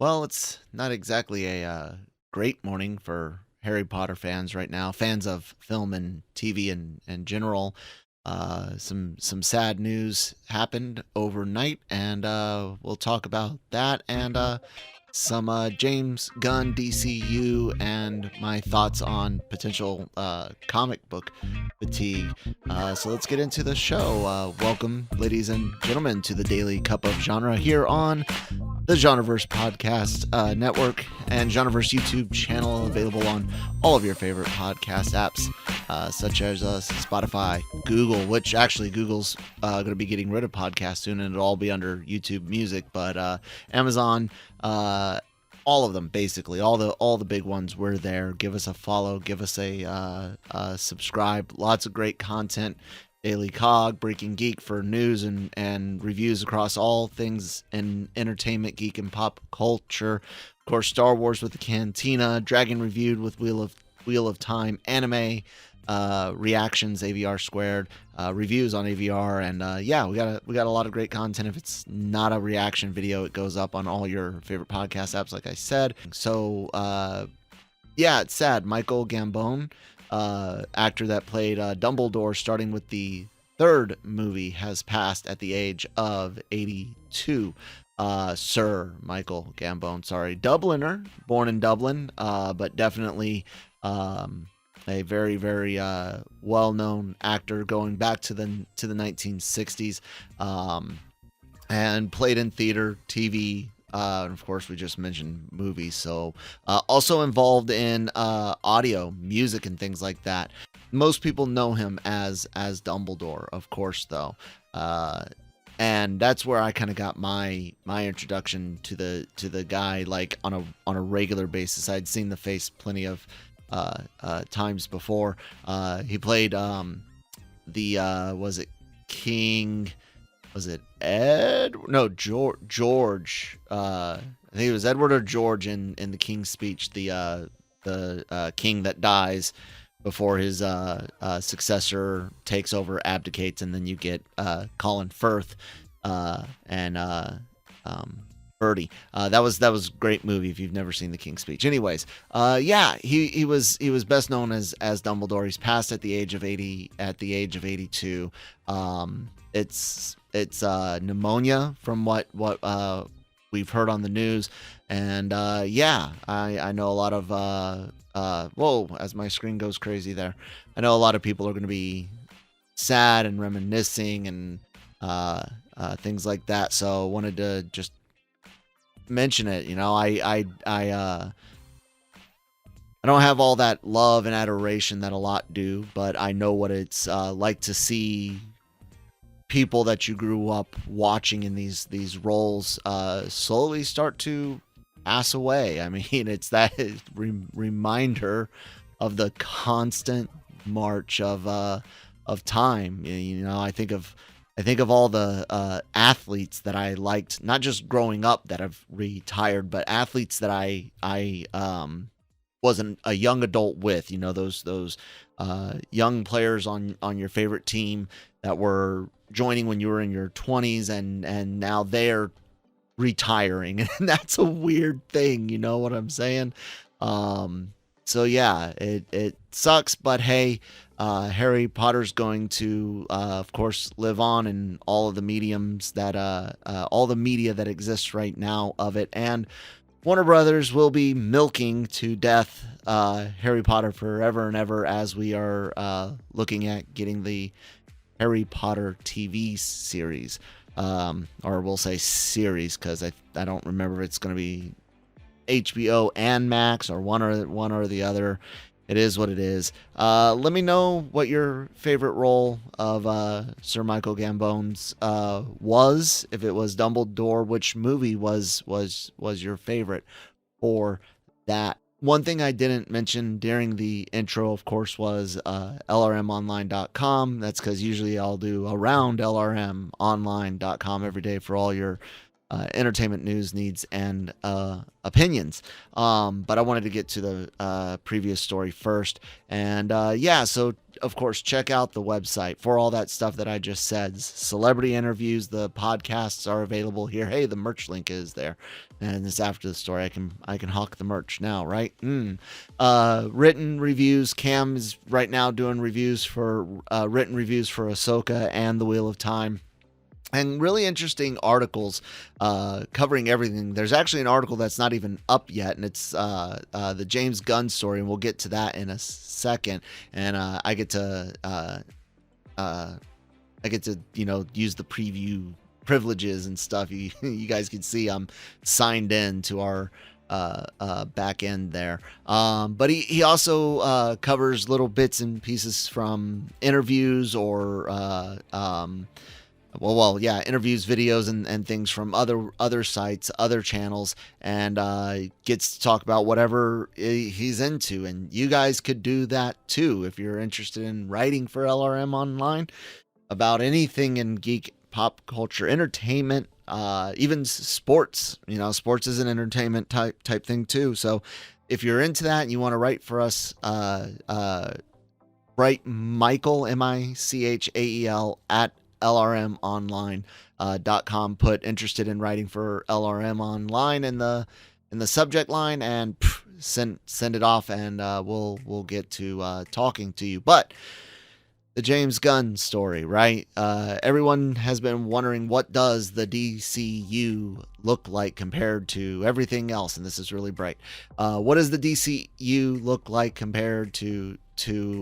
Well, it's not exactly a great morning for Harry Potter fans right now, fans of film and TV in general. Some sad news happened overnight, and we'll talk about that and some James Gunn DCU and my thoughts on potential comic book fatigue. So let's get into the show. Welcome, ladies and gentlemen, to the Daily Cup of Genre here on the Genreverse Podcast Network and Genreverse YouTube channel, available on all of your favorite podcast apps, such as Spotify, Google, which actually Google's going to be getting rid of podcasts soon, and it'll all be under YouTube Music, but Amazon, all of them, basically, all the big ones, we're there. Give us a follow, give us a subscribe. Lots of great content. Daily COG, Breaking Geek for news and reviews across all things in entertainment, geek, and pop culture. Of course, Star Wars with the Cantina, Dragon Reviewed with Wheel of Time, anime reactions, AVR Squared, reviews on AVR, and yeah, we got a lot of great content. If it's not a reaction video, it goes up on all your favorite podcast apps, like I said. So yeah, it's sad. Michael Gambon, actor that played Dumbledore, starting with the third movie, has passed at the age of 82. Sir Michael Gambon, sorry, Dubliner, born in Dublin, but definitely a very, very well-known actor going back to the 1960s, and played in theater, TV, and of course, we just mentioned movies. So also involved in audio, music, and things like that. Most people know him as Dumbledore, of course, though. And that's where I kind of got my introduction to the guy, like on a regular basis. I'd seen the face plenty of times before. He played was it King? Was it Ed? No, George. I think it was Edward or George in the King's Speech. The king that dies before his successor takes over, abdicates, and then you get Colin Firth and Birdie. That was a great movie if you've never seen the King's Speech. Anyways, yeah, he was best known as Dumbledore. He's passed at the age of 80. At the age of 82. It's pneumonia, from what we've heard on the news, and yeah, I know a lot of whoa, as my screen goes crazy there, I know a lot of people are going to be sad and reminiscing and things like that. So wanted to just mention it. You know, I don't have all that love and adoration that a lot do, but I know what it's like to see people that you grew up watching in these roles slowly start to pass away. I mean, it's that reminder of the constant march of time. You know, I think of all the athletes that I liked, not just growing up that have retired, but athletes that I wasn't a young adult with. You know, those young players on your favorite team that were joining when you were in your 20s, and now they're retiring, and that's a weird thing. You know what I'm saying? So yeah, it sucks, but hey, Harry Potter's going to, of course, live on in all of the mediums that, all the media that exists right now of it, and Warner Brothers will be milking to death Harry Potter forever and ever, as we are looking at getting the Harry Potter TV series, or we'll say series, because I don't remember if it's going to be HBO and Max or one or the other. It is what it is. Let me know what your favorite role of Sir Michael Gambon's was. If it was Dumbledore, which movie was your favorite for that? One thing I didn't mention during the intro, of course, was LRMonline.com. That's because usually I'll do around LRMonline.com every day for all your entertainment news, needs, and opinions. But I wanted to get to the previous story first. And so of course, check out the website for all that stuff that I just said. Celebrity interviews, the podcasts are available here. Hey, the merch link is there. And it's after the story. I can hawk the merch now, right? Written reviews. Cam is right now doing reviews for written reviews for Ahsoka and The Wheel of Time. And really interesting articles covering everything. There's actually an article that's not even up yet, and it's the James Gunn story, and we'll get to that in a second. And I get to use the preview privileges and stuff. You guys can see I'm signed in to our back end there. But he also covers little bits and pieces from interviews or interviews, videos, and things from other sites, other channels, and gets to talk about whatever he's into. And you guys could do that too if you're interested in writing for LRM Online about anything in geek, pop culture, entertainment, even sports. Sports is an entertainment type thing too. So if you're into that and you want to write for us, write Michael, Michael at LRMonline.com. Put interested in writing for LRM Online in the subject line, and send it off, and we'll get to talking to you. But the James Gunn story, right? Everyone has been wondering, what does the DCU look like compared to everything else? And this is really bright. What does the DCU look like compared to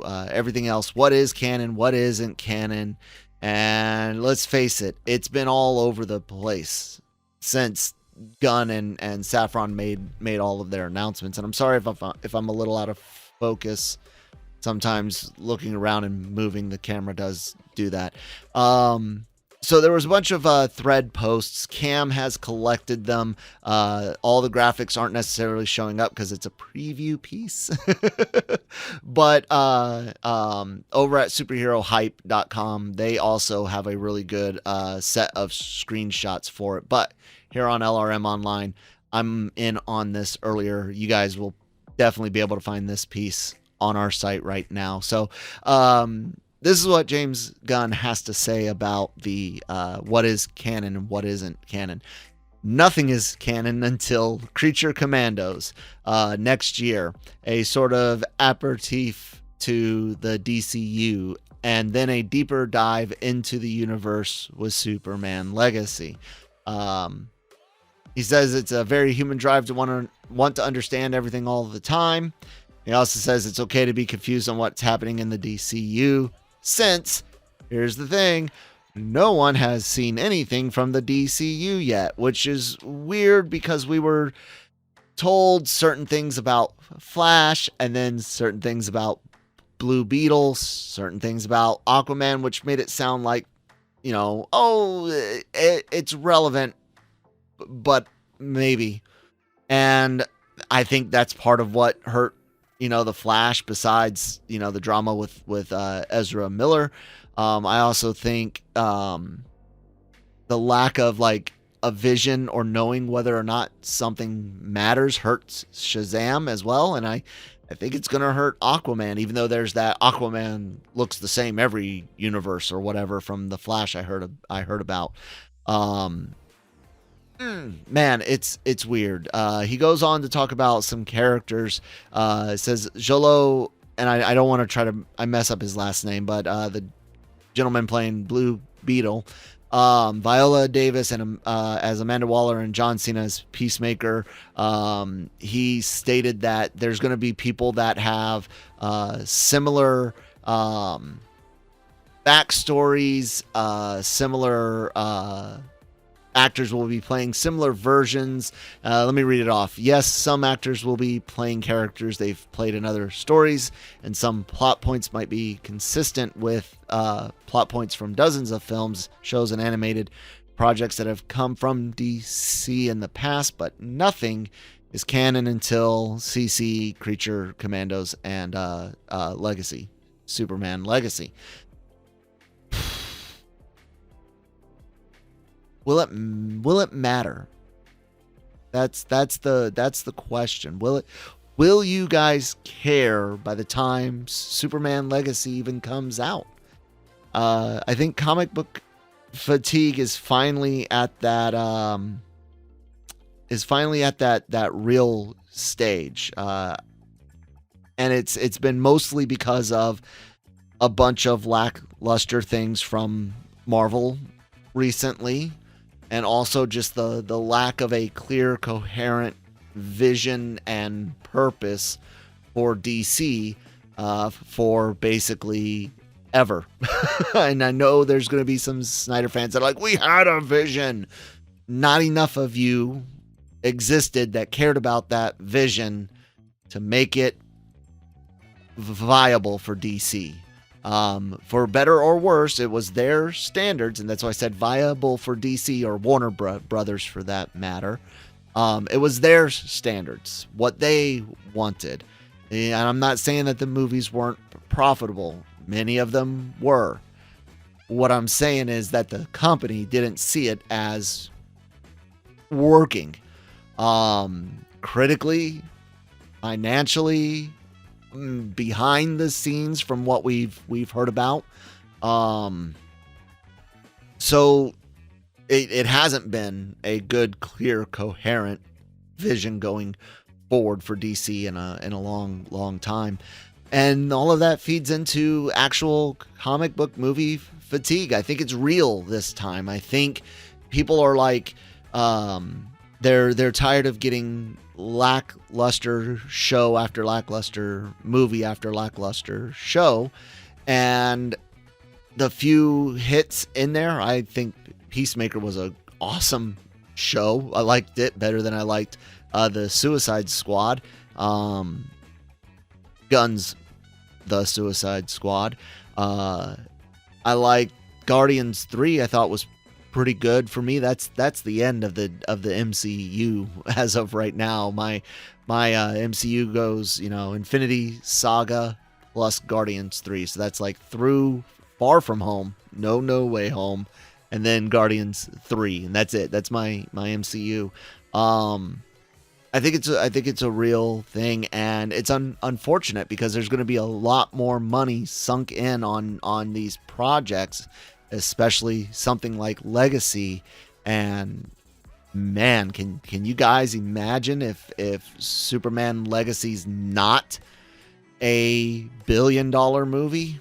everything else? What is canon? What isn't canon? And let's face it, it's been all over the place since Gunn and Safran made all of their announcements. And I'm sorry if I'm a little out of focus. Sometimes looking around and moving the camera does do that. So there was a bunch of thread posts. Cam has collected them. All the graphics aren't necessarily showing up because it's a preview piece. But over at superherohype.com, they also have a really good set of screenshots for it. But here on LRM Online, I'm in on this earlier. You guys will definitely be able to find this piece on our site right now. So this is what James Gunn has to say about the what is canon and what isn't canon. Nothing is canon until Creature Commandos next year, a sort of aperitif to the DCU, and then a deeper dive into the universe with Superman Legacy. He says it's a very human drive to want to understand everything all the time. He also says it's okay to be confused on what's happening in the DCU, since, here's the thing, no one has seen anything from the DCU yet, which is weird because we were told certain things about Flash, and then certain things about Blue Beetle, certain things about Aquaman, which made it sound like, it's relevant, but maybe. And I think that's part of what hurt the Flash, besides, the drama with Ezra Miller. I also think the lack of a vision or knowing whether or not something matters hurts Shazam as well. And I think it's going to hurt Aquaman, even though there's that Aquaman looks the same every universe or whatever from the Flash I heard about. Man, it's weird. He goes on to talk about some characters. It says Jolo, and I don't want to I mess up his last name, but the gentleman playing Blue Beetle, Viola Davis and as Amanda Waller, and John Cena as Peacemaker. He stated that there's going to be people that have similar backstories, similar actors will be playing similar versions. Let me read it off. Yes, some actors will be playing characters they've played in other stories, and some plot points might be consistent with plot points from dozens of films, shows, and animated projects that have come from DC in the past, but nothing is canon until CC, Creature Commandos, and Legacy, Superman Legacy. will it matter? That's the question. Will you guys care by the time Superman Legacy even comes out? I think comic book fatigue is finally at that real stage. And it's been mostly because of a bunch of lackluster things from Marvel recently, and also just the lack of a clear, coherent vision and purpose for DC for basically ever. And I know there's going to be some Snyder fans that are like, we had a vision. Not enough of you existed that cared about that vision to make it viable for DC. For better or worse, it was their standards, and that's why I said viable for DC, or Warner Brothers for that matter. It was their standards, what they wanted. And I'm not saying that the movies weren't profitable. Many of them were. What I'm saying is that the company didn't see it as working. Critically, financially, behind the scenes from what we've heard about. So it hasn't been a good, clear, coherent vision going forward for DC in a long time. And all of that feeds into actual comic book movie fatigue. I think it's real this time. I think people are like, they're tired of getting lackluster show after lackluster movie after lackluster show, and the few hits in there, I think Peacemaker was an awesome show. I liked it better than I liked the Suicide Squad. Gunn's The Suicide Squad. I like Guardians 3. I thought was pretty good. For me, that's the end of the MCU as of right now. My MCU goes, Infinity Saga plus Guardians 3. So that's like through Far From Home, No Way Home, and then Guardians 3, and that's it. That's my MCU. I think it's a real thing, and it's unfortunate because there's going to be a lot more money sunk in on these projects, especially something like Legacy. And man, can you guys imagine if Superman Legacy's not a $1 billion movie?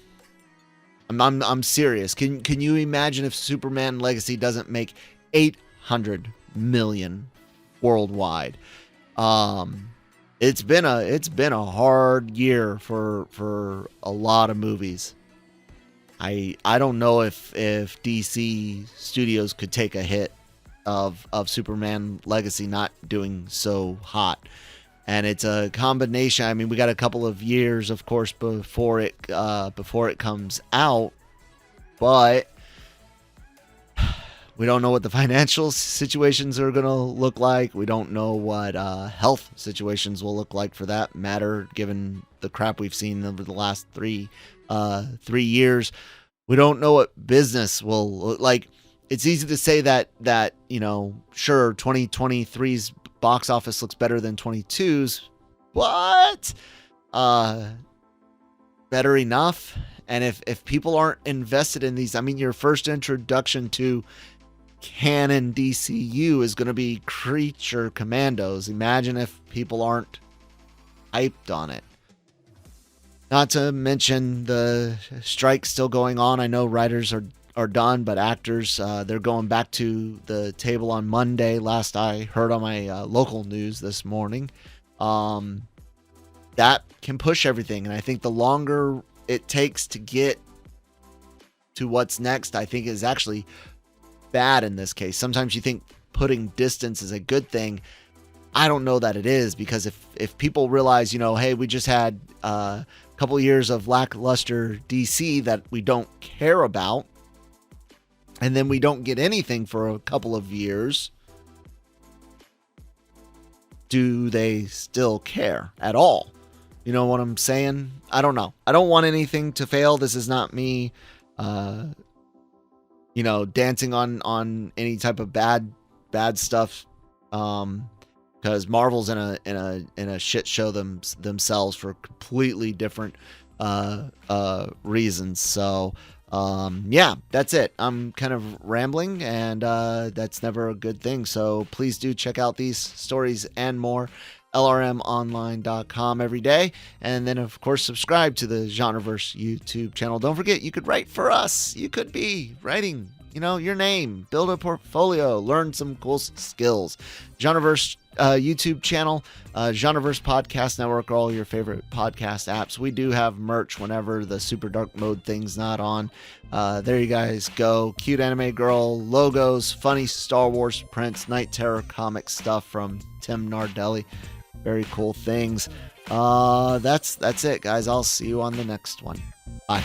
I'm serious. Can you imagine if Superman Legacy doesn't make 800 million worldwide? It's been a hard year for a lot of movies. I don't know if DC Studios could take a hit of Superman Legacy not doing so hot. And it's a combination. I mean, we got a couple of years, of course, before it comes out, but we don't know what the financial situations are going to look like. We don't know what health situations will look like for that matter, given the crap we've seen over the last 3 years. We don't know what business will look like. It's easy to say that sure, 2023's box office looks better than 22's, but better enough. And if people aren't invested in these, I mean, your first introduction to canon DCU is going to be Creature Commandos. Imagine if people aren't hyped on it. Not to mention the strike still going on. I know writers are done, but actors, they're going back to the table on Monday. Last I heard on my local news this morning. That can push everything. And I think the longer it takes to get to what's next, I think is actually bad in this case. Sometimes you think putting distance is a good thing. I don't know that it is, because if people realize, hey, we just had a couple years of lackluster DC that we don't care about, and then we don't get anything for a couple of years, do they still care at all? You know what I'm saying? I don't know. I don't want anything to fail. This is not me you know, dancing on any type of bad stuff, because Marvel's in a shit show themselves for completely different reasons. So yeah, that's it. I'm kind of rambling, and that's never a good thing. So please do check out these stories and more. LRMonline.com every day. And then, of course, subscribe to the Genreverse YouTube channel. Don't forget, you could write for us. You could be writing, you know, your name, build a portfolio, learn some cool skills. Genreverse YouTube channel, Genreverse Podcast Network, all your favorite podcast apps. We do have merch whenever the Super Dark Mode thing's not on. There you guys go. Cute anime girl logos, funny Star Wars prints, Night Terror comic stuff from Tim Nardelli. Very cool things. That's it, guys. I'll see you on the next one. Bye.